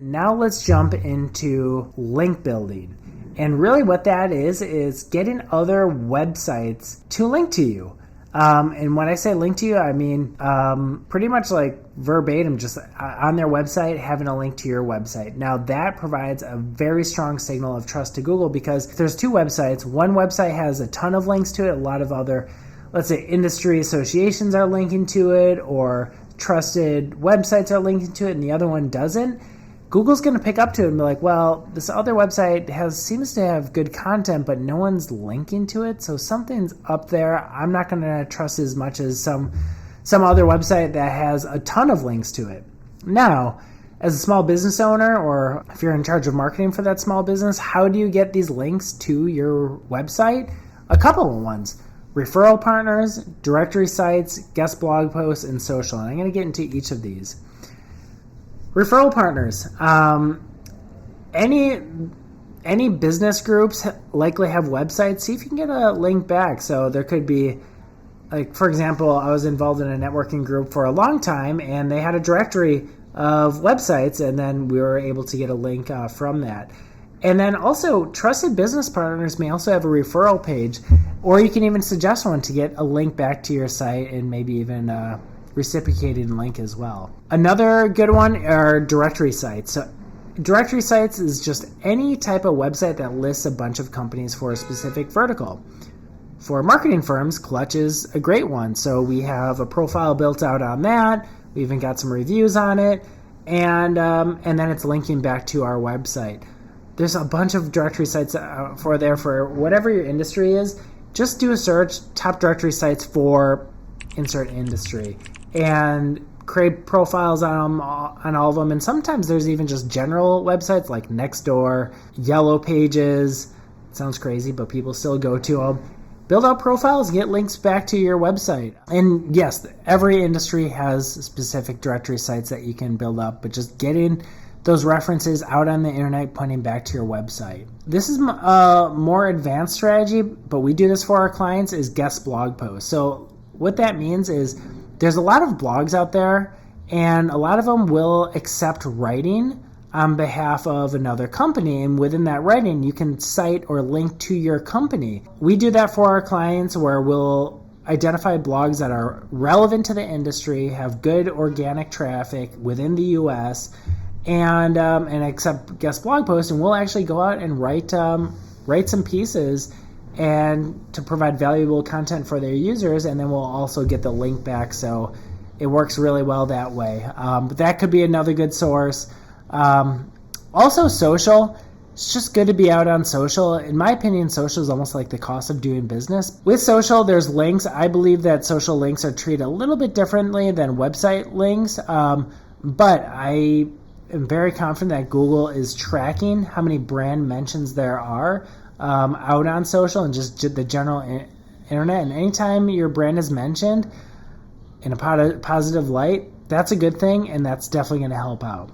Now let's jump into link building. And really what that is getting other websites to link to you. And when I say link to you, I mean pretty much like verbatim, just on their website, having a link to your website. Now that provides a very strong signal of trust to Google, because if there's two websites, one website has a ton of links to it, a lot of other, let's say, industry associations are linking to it, or trusted websites are linking to it, and the other one doesn't, Google's going to pick up to it and be like, well, this other website seems to have good content, but no one's linking to it, so something's up there. I'm not going to trust as much as some other website that has a ton of links to it. Now, as a small business owner, or if you're in charge of marketing for that small business, how do you get these links to your website? A couple of ones. Referral partners, directory sites, guest blog posts, and social. And I'm going to get into each of these. Referral partners. Any business groups likely have websites. See if you can get a link back. So there could be, like, for example, I was involved in a networking group for a long time, and they had a directory of websites, and then we were able to get a link from that. And then also, trusted business partners may also have a referral page, or you can even suggest one to get a link back to your site, and maybe even reciprocated link as well. Another good one are directory sites. So directory sites is just any type of website that lists a bunch of companies for a specific vertical. For marketing firms, Clutch is a great one. So we have a profile built out on that. We even got some reviews on it, and then it's linking back to our website. There's a bunch of directory sites for whatever your industry is. Just do a search, top directory sites for insert industry, and create profiles on all of them. And sometimes there's even just general websites like Nextdoor, Yellow Pages. It sounds crazy, but people still go to them. Build out profiles, get links back to your website. And yes, every industry has specific directory sites that you can build up, but just getting those references out on the internet, pointing back to your website. This is a more advanced strategy, but we do this for our clients, is guest blog posts. So what that means is there's a lot of blogs out there, and a lot of them will accept writing on behalf of another company, and within that writing you can cite or link to your company. We do that for our clients, where we'll identify blogs that are relevant to the industry, have good organic traffic within the US, and accept guest blog posts, and we'll actually go out and write some pieces and to provide valuable content for their users, and then we'll also get the link back. So it works really well that way. But that could be another good source. Also, social. It's just good to be out on social. In my opinion, social is almost like the cost of doing business. With social, there's links. I believe that social links are treated a little bit differently than website links, but I am very confident that Google is tracking how many brand mentions there are out on social and just the general internet. And anytime your brand is mentioned in a positive light, that's a good thing, and that's definitely going to help out.